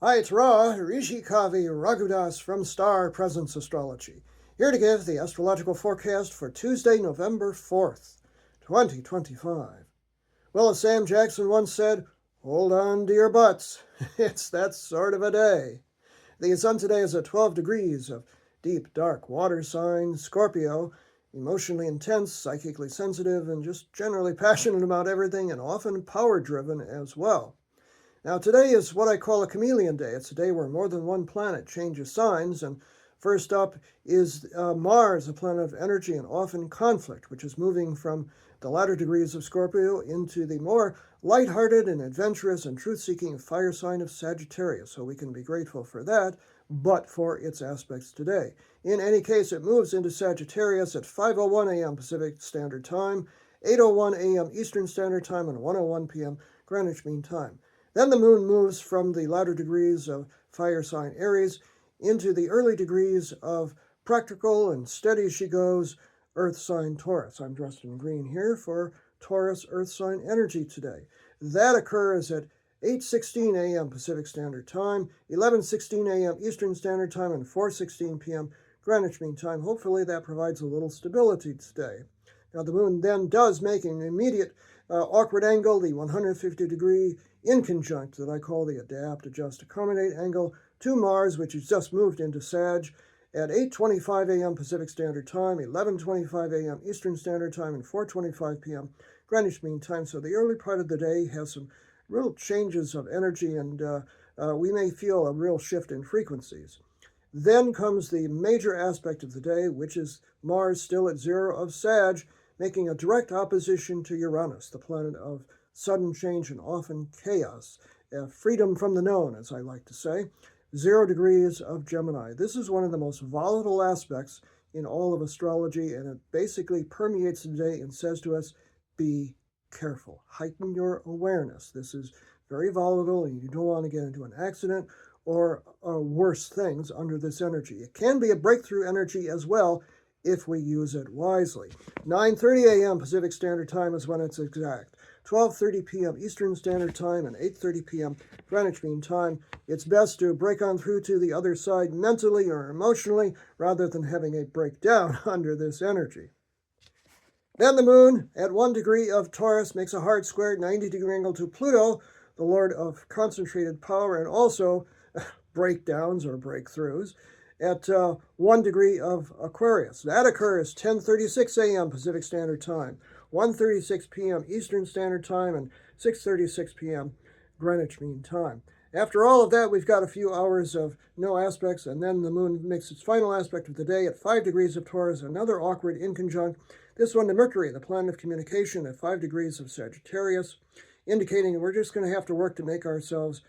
Hi, it's Ra, Rishi Kavi Raghudas from Star Presence Astrology, here to give the astrological forecast for Tuesday, November 4th, 2025. Well, as Sam Jackson once said, hold on to your butts. It's that sort of a day. The sun today is at 12 degrees of deep, dark water sign, Scorpio, emotionally intense, psychically sensitive, and just generally passionate about everything and often power-driven as well. Now, today is what I call a chameleon day. It's a day where more than one planet changes signs, and first up is Mars, a planet of energy and often conflict, which is moving from the latter degrees of Scorpio into the more lighthearted and adventurous and truth-seeking fire sign of Sagittarius, so we can be grateful for that, but for its aspects today. In any case, it moves into Sagittarius at 5:01 a.m. Pacific Standard Time, 8:01 a.m. Eastern Standard Time, and 1:01 p.m. Greenwich Mean Time. Then the moon moves from the latter degrees of fire sign Aries into the early degrees of practical and steady she goes earth sign Taurus. I'm dressed in green here for Taurus earth sign energy today. That occurs at 8:16 a.m. Pacific Standard Time, 11:16 a.m. Eastern Standard Time, and 4:16 p.m. Greenwich Mean Time. Hopefully that provides a little stability today. Now the moon then does make an immediate awkward angle, the 150-degree inconjunct that I call the adapt, adjust, accommodate angle to Mars, which has just moved into Sadge at 8:25 a.m. Pacific Standard Time, 11:25 a.m. Eastern Standard Time, and 4:25 p.m. Greenwich Mean Time. So the early part of the day has some real changes of energy, and we may feel a real shift in frequencies. Then comes the major aspect of the day, which is Mars still at 0 of Sadge, making a direct opposition to Uranus, the planet of sudden change and often chaos, freedom from the known, as I like to say, 0 degrees of Gemini. This is one of the most volatile aspects in all of astrology, and it basically permeates the day and says to us, be careful, heighten your awareness. This is very volatile, and you don't want to get into an accident or worse things under this energy. It can be a breakthrough energy as well, if we use it wisely. 9:30 a.m. Pacific Standard Time is when it's exact. 12:30 p.m. Eastern Standard Time and 8:30 p.m. Greenwich Mean Time. It's best to break on through to the other side mentally or emotionally rather than having a breakdown under this energy. Then the moon at 1 degree of Taurus makes a hard square 90-degree angle to Pluto, the lord of concentrated power and also breakdowns or breakthroughs, at 1 degree of Aquarius. That occurs 10:36 a.m. Pacific Standard Time, 1:36 p.m. Eastern Standard Time, and 6:36 p.m. Greenwich Mean Time. After all of that, we've got a few hours of no aspects, and then the moon makes its final aspect of the day at 5 degrees of Taurus, another awkward inconjunct, this one to Mercury, the planet of communication, at 5 degrees of Sagittarius, indicating that we're just going to have to work to make ourselves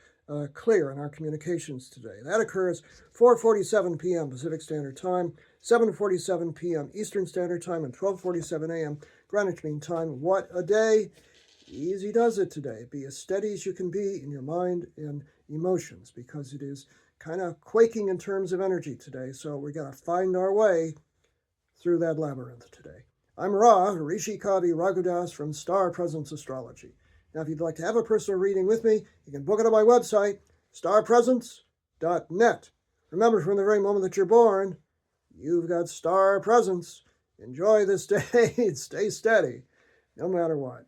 clear in our communications today. That occurs 4:47 p.m. Pacific Standard Time, 7:47 p.m. Eastern Standard Time, and 12:47 a.m. Greenwich Mean Time. What a day! Easy does it today. Be as steady as you can be in your mind and emotions, because it is kind of quaking in terms of energy today, so we got to find our way through that labyrinth today. I'm Ra, Rishi Kavi Raghudas from Star Presence Astrology. Now, if you'd like to have a personal reading with me, you can book it on my website, starpresence.net. Remember, from the very moment that you're born, you've got star presence. Enjoy this day and stay steady, no matter what.